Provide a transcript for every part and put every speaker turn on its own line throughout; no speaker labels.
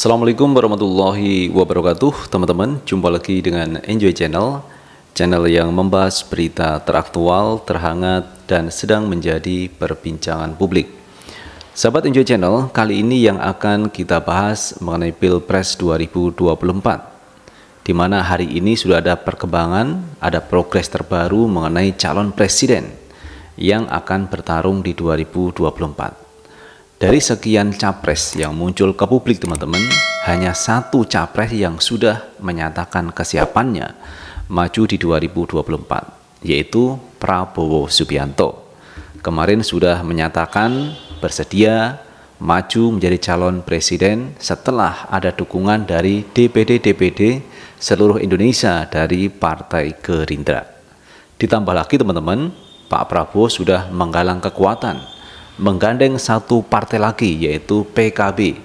Assalamualaikum warahmatullahi wabarakatuh. Teman-teman, jumpa lagi dengan Enjoy Channel, channel yang membahas berita teraktual, terhangat, dan sedang menjadi perbincangan publik. Sahabat Enjoy Channel, kali ini yang akan kita bahas mengenai Pilpres 2024, di mana hari ini sudah ada perkembangan, ada progres terbaru mengenai calon presiden yang akan bertarung di 2024. Dari sekian capres yang muncul ke publik, teman-teman, hanya satu capres yang sudah menyatakan kesiapannya maju di 2024, yaitu Prabowo Subianto. Kemarin sudah menyatakan bersedia maju menjadi calon presiden setelah ada dukungan dari DPD seluruh Indonesia dari Partai Gerindra. Ditambah lagi, teman-teman, Pak Prabowo sudah menggalang kekuatan, menggandeng satu partai lagi, yaitu PKB.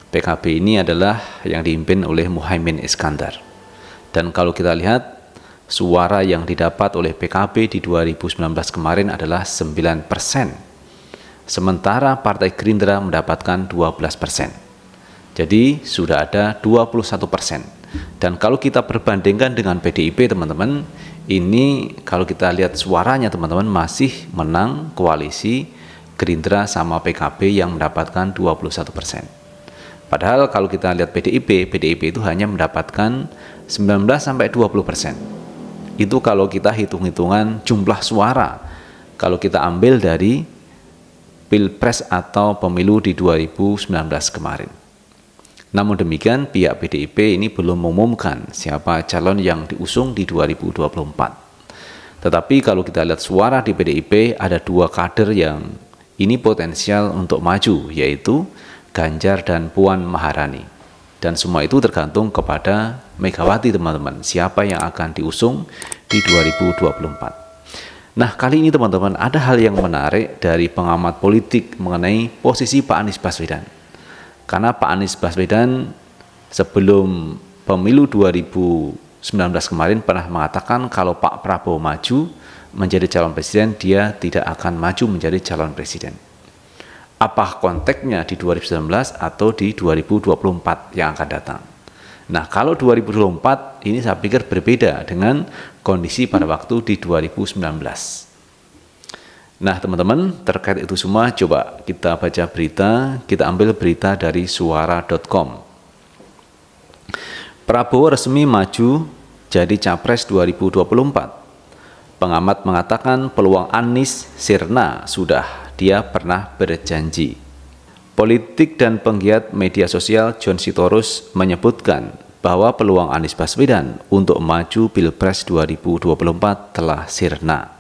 PKB ini adalah yang dipimpin oleh Muhaimin Iskandar. Dan kalau kita lihat, suara yang didapat oleh PKB di 2019 kemarin adalah 9%. Sementara Partai Gerindra mendapatkan 12%. Jadi sudah ada 21%. Dan kalau kita perbandingkan dengan PDIP, teman-teman, ini kalau kita lihat suaranya, teman-teman, masih menang koalisi Gerindra sama PKB yang mendapatkan 21%. Padahal kalau kita lihat PDIP itu hanya mendapatkan 19-20%. Itu kalau kita hitung-hitungan jumlah suara, kalau kita ambil dari Pilpres atau pemilu di 2019 kemarin. Namun demikian, pihak PDIP ini belum mengumumkan siapa calon yang diusung di 2024. Tetapi kalau kita lihat suara di PDIP, ada dua kader yang ini potensial untuk maju, yaitu Ganjar dan Puan Maharani. Dan semua itu tergantung kepada Megawati, teman-teman, siapa yang akan diusung di 2024. Nah, kali ini, teman-teman, ada hal yang menarik dari pengamat politik mengenai posisi Pak Anies Baswedan. Karena Pak Anies Baswedan sebelum pemilu 2019 kemarin pernah mengatakan kalau Pak Prabowo maju menjadi calon presiden, dia tidak akan maju menjadi calon presiden. Apa konteksnya di 2019 atau di 2024 yang akan datang? Nah, kalau 2024 ini saya pikir berbeda dengan kondisi pada waktu di 2019. Nah, teman-teman, terkait itu semua coba kita baca berita, kita ambil berita dari suara.com. Prabowo resmi maju jadi capres 2024. Pengamat mengatakan peluang Anies sirna sudah, dia pernah berjanji. Politik dan penggiat media sosial John Sitorus menyebutkan bahwa peluang Anies Baswedan untuk maju Pilpres 2024 telah sirna.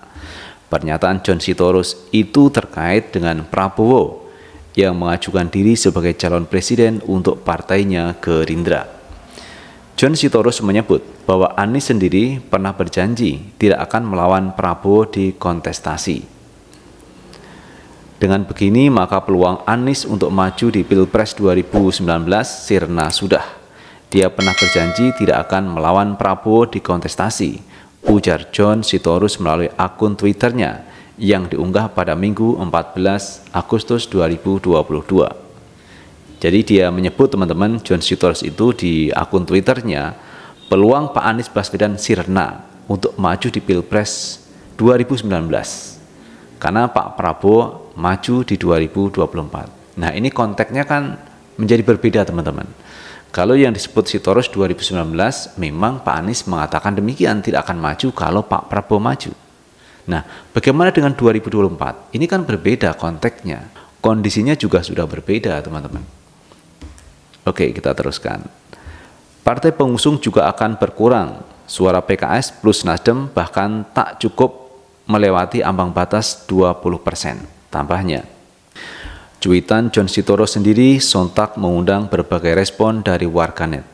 Pernyataan John Sitorus itu terkait dengan Prabowo yang mengajukan diri sebagai calon presiden untuk partainya Gerindra. John Sitorus menyebut bahwa Anies sendiri pernah berjanji tidak akan melawan Prabowo di kontestasi. Dengan begini, maka peluang Anies untuk maju di Pilpres 2019 sirna sudah. Dia pernah berjanji tidak akan melawan Prabowo di kontestasi, ujar John Sitorus melalui akun Twitternya yang diunggah pada Minggu 14 Agustus 2022. Jadi dia menyebut, teman-teman, John Sitorus itu di akun Twitternya, peluang Pak Anies Baswedan sirna untuk maju di Pilpres 2019 karena Pak Prabowo maju di 2024. Nah, ini konteksnya kan menjadi berbeda, teman-teman. Kalau yang disebut Sitorus 2019, memang Pak Anies mengatakan demikian, tidak akan maju kalau Pak Prabowo maju. Nah, bagaimana dengan 2024? Ini kan berbeda konteksnya, kondisinya juga sudah berbeda, teman-teman. Oke, kita teruskan. Partai pengusung juga akan berkurang. Suara PKS plus Nasdem bahkan tak cukup melewati ambang batas 20%. Tambahnya, cuitan John Sitorus sendiri sontak mengundang berbagai respon dari warganet.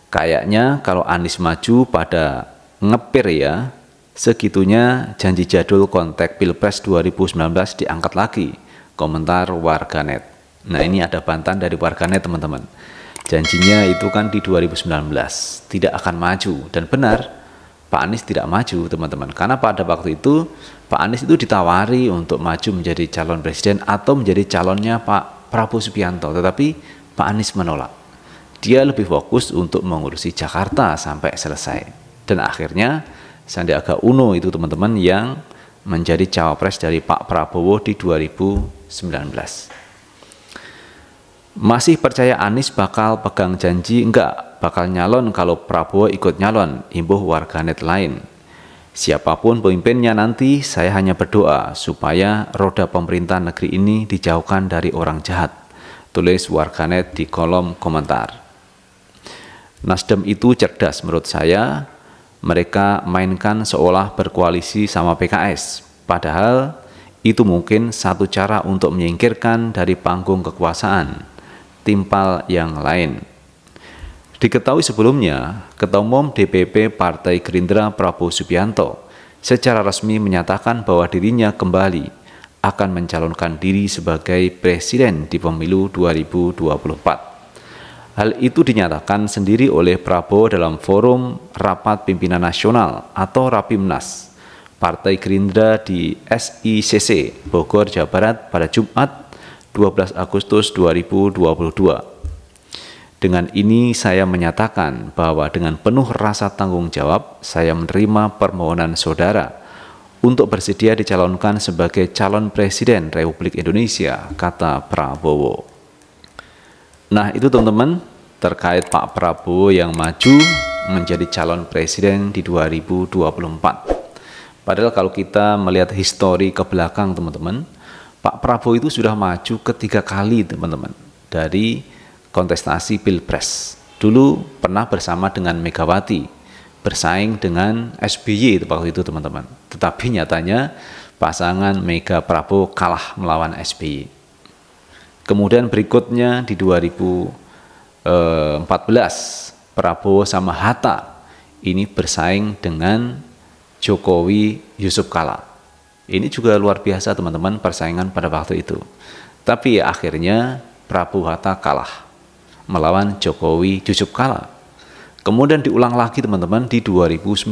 Kayaknya kalau Anies maju pada ngepir ya, segitunya janji jadul konteks Pilpres 2019 diangkat lagi, komentar warganet. Nah, ini ada bantahan dari warganet, teman-teman. Janjinya itu kan di 2019 tidak akan maju, dan benar Pak Anies tidak maju, teman-teman, karena pada waktu itu Pak Anies itu ditawari untuk maju menjadi calon presiden atau menjadi calonnya Pak Prabowo Subianto, tetapi Pak Anies menolak. Dia lebih fokus untuk mengurusi Jakarta sampai selesai. Dan akhirnya Sandiaga Uno itu teman-teman yang menjadi cawapres dari Pak Prabowo di 2019. Masih percaya Anies bakal pegang janji? Enggak, bakal nyalon kalau Prabowo ikut nyalon, imbuh warganet lain. Siapapun pemimpinnya nanti, saya hanya berdoa supaya roda pemerintah negeri ini dijauhkan dari orang jahat, tulis warganet di kolom komentar. Nasdem itu cerdas menurut saya, mereka mainkan seolah berkoalisi sama PKS, padahal itu mungkin satu cara untuk menyingkirkan dari panggung kekuasaan timpal yang lain. Diketahui sebelumnya, Ketua Umum DPP Partai Gerindra Prabowo Subianto secara resmi menyatakan bahwa dirinya kembali akan mencalonkan diri sebagai presiden di pemilu 2024. Hal itu dinyatakan sendiri oleh Prabowo dalam forum Rapat Pimpinan Nasional atau Rapimnas Partai Gerindra di SICC, Bogor, Jawa Barat pada Jumat 12 Agustus 2022. Dengan ini saya menyatakan bahwa dengan penuh rasa tanggung jawab saya menerima permohonan saudara untuk bersedia dicalonkan sebagai calon presiden Republik Indonesia, kata Prabowo. Nah itu teman-teman terkait Pak Prabowo yang maju menjadi calon presiden di 2024. Padahal kalau kita melihat histori ke belakang teman-teman, Pak Prabowo itu sudah maju ketiga kali teman-teman dari kontestasi Pilpres. Dulu pernah bersama dengan Megawati, bersaing dengan SBY waktu itu teman-teman. Tetapi nyatanya pasangan Mega Prabowo kalah melawan SBY. Kemudian berikutnya di 2014 Prabowo sama Hatta ini bersaing dengan Jokowi Yusuf Kala. Ini juga luar biasa teman-teman persaingan pada waktu itu. Tapi akhirnya Prabowo Hatta kalah melawan Jokowi Yusuf Kala. Kemudian diulang lagi teman-teman di 2019.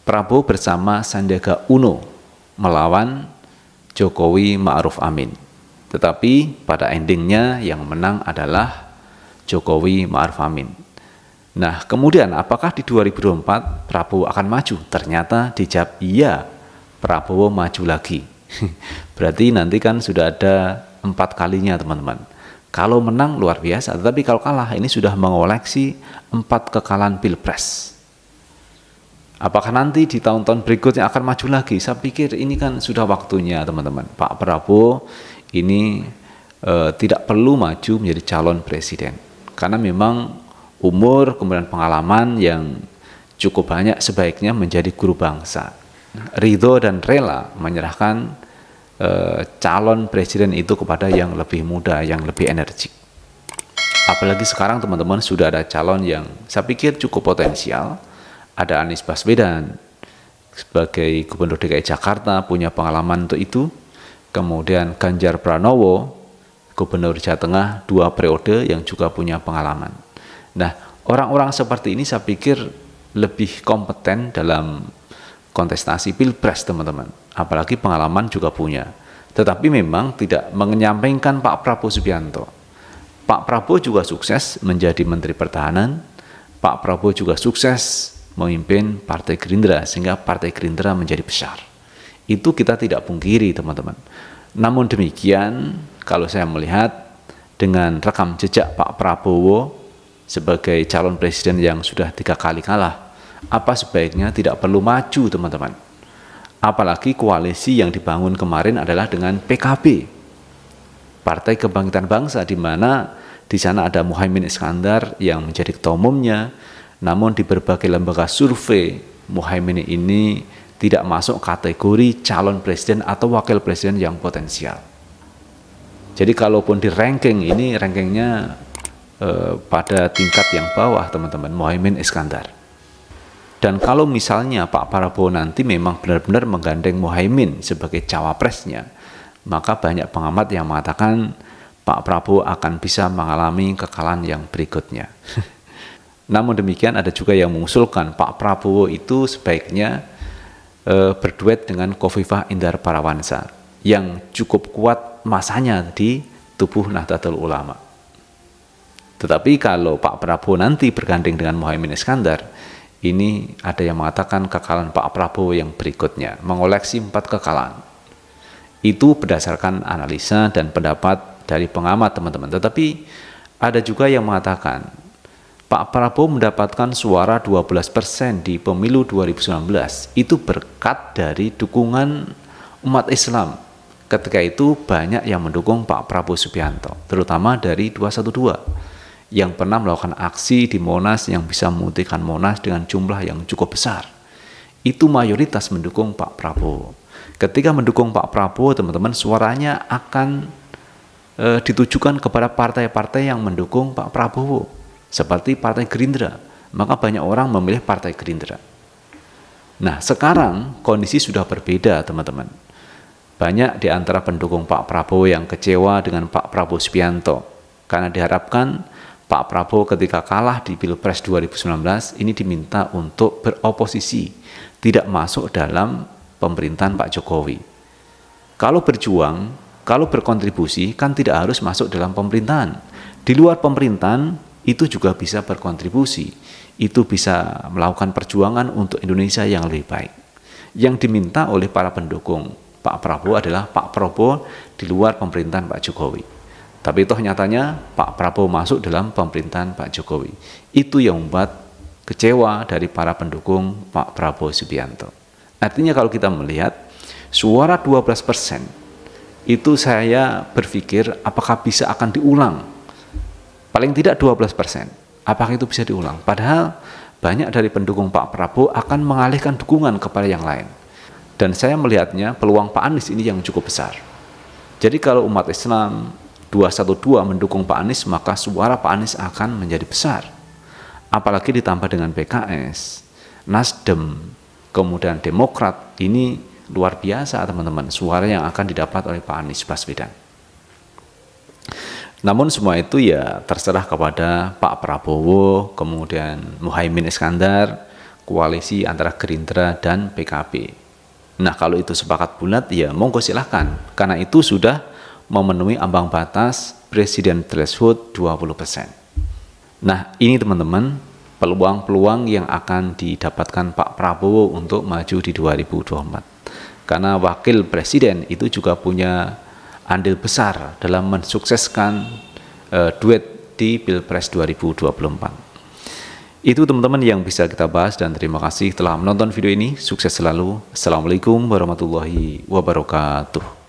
Prabowo bersama Sandiaga Uno melawan Jokowi Ma'ruf Amin. Tetapi pada endingnya yang menang adalah Jokowi Ma'ruf Amin. Nah kemudian apakah di 2024 Prabowo akan maju? Ternyata dijawab iya, Prabowo maju lagi. Berarti nanti kan sudah ada 4 kalinya teman-teman. Kalau menang luar biasa, tetapi kalau kalah ini sudah mengoleksi 4 kekalahan Pilpres. Apakah nanti di tahun-tahun berikutnya akan maju lagi? Saya pikir ini kan sudah waktunya teman-teman. Pak Prabowo ini tidak perlu maju menjadi calon presiden. Karena memang umur kemudian pengalaman yang cukup banyak sebaiknya menjadi guru bangsa. Ridho dan rela menyerahkan calon presiden itu kepada yang lebih muda, yang lebih energik. Apalagi sekarang teman-teman sudah ada calon yang saya pikir cukup potensial. Ada Anies Baswedan sebagai Gubernur DKI Jakarta punya pengalaman untuk itu. Kemudian Ganjar Pranowo, Gubernur Jawa Tengah 2 periode yang juga punya pengalaman. Nah, orang-orang seperti ini saya pikir lebih kompeten dalam kontestasi Pilpres teman-teman, apalagi pengalaman juga punya. Tetapi memang tidak menyampaikan Pak Prabowo Subianto. Pak Prabowo juga sukses menjadi Menteri Pertahanan, Pak Prabowo juga sukses memimpin Partai Gerindra sehingga Partai Gerindra menjadi besar. Itu kita tidak pungkiri teman-teman. Namun demikian kalau saya melihat dengan rekam jejak Pak Prabowo sebagai calon presiden yang sudah 3 kali kalah, apa sebaiknya tidak perlu maju teman-teman. Apalagi koalisi yang dibangun kemarin adalah dengan PKB, Partai Kebangkitan Bangsa, di mana di sana ada Muhaimin Iskandar yang menjadi ketua umumnya. Namun di berbagai lembaga survei Muhaimin ini tidak masuk kategori calon presiden atau wakil presiden yang potensial. Jadi kalaupun di ranking ini rankingnya pada tingkat yang bawah teman-teman, Muhaimin Iskandar. Dan kalau misalnya Pak Prabowo nanti memang benar-benar menggandeng Muhaimin sebagai cawapresnya, maka banyak pengamat yang mengatakan Pak Prabowo akan bisa mengalami kekalahan yang berikutnya. Namun demikian ada juga yang mengusulkan Pak Prabowo itu sebaiknya berduet dengan Khofifah Indar Parawansa yang cukup kuat masanya di tubuh Nahdlatul Ulama. Tetapi kalau Pak Prabowo nanti bergandeng dengan Muhaimin Iskandar, ini ada yang mengatakan kekalahan Pak Prabowo yang berikutnya, mengoleksi 4 kekalahan. Itu berdasarkan analisa dan pendapat dari pengamat teman-teman. Tetapi ada juga yang mengatakan Pak Prabowo mendapatkan suara 12% di pemilu 2019. Itu berkat dari dukungan umat Islam. Ketika itu banyak yang mendukung Pak Prabowo Subianto, terutama dari 212 yang pernah melakukan aksi di Monas yang bisa memutihkan Monas dengan jumlah yang cukup besar. Itu mayoritas mendukung Pak Prabowo. Ketika mendukung Pak Prabowo, teman-teman, suaranya akan ditujukan kepada partai-partai yang mendukung Pak Prabowo, seperti Partai Gerindra. Maka banyak orang memilih Partai Gerindra. Nah, sekarang kondisi sudah berbeda, teman-teman. Banyak di antara pendukung Pak Prabowo yang kecewa dengan Pak Prabowo Subianto, karena diharapkan Pak Prabowo ketika kalah di Pilpres 2019 ini diminta untuk beroposisi, tidak masuk dalam pemerintahan Pak Jokowi. Kalau berjuang, kalau berkontribusi kan tidak harus masuk dalam pemerintahan. Di luar pemerintahan itu juga bisa berkontribusi, itu bisa melakukan perjuangan untuk Indonesia yang lebih baik. Yang diminta oleh para pendukung Pak Prabowo adalah Pak Prabowo di luar pemerintahan Pak Jokowi. Tapi toh nyatanya Pak Prabowo masuk dalam pemerintahan Pak Jokowi. Itu yang membuat kecewa dari para pendukung Pak Prabowo Subianto. Artinya kalau kita melihat suara 12%, itu saya berpikir apakah bisa akan diulang. Paling tidak 12%. Apakah itu bisa diulang? Padahal banyak dari pendukung Pak Prabowo akan mengalihkan dukungan kepada yang lain. Dan saya melihatnya peluang Pak Anies ini yang cukup besar. Jadi kalau umat Islam 212 mendukung Pak Anies, maka suara Pak Anies akan menjadi besar. Apalagi ditambah dengan PKS, Nasdem, kemudian Demokrat, ini luar biasa teman-teman, suara yang akan didapat oleh Pak Anies Baswedan. Namun semua itu ya terserah kepada Pak Prabowo, kemudian Muhaimin Iskandar, koalisi antara Gerindra dan PKB. Nah, kalau itu sepakat bulat, ya monggo silahkan, karena itu sudah memenuhi ambang batas presiden threshold 20%. Nah, ini teman-teman peluang-peluang yang akan didapatkan Pak Prabowo untuk maju di 2024. Karena wakil presiden itu juga punya andil besar dalam mensukseskan duet di Pilpres 2024. Itu teman-teman yang bisa kita bahas, dan terima kasih telah menonton video ini. Sukses selalu. Assalamualaikum warahmatullahi wabarakatuh.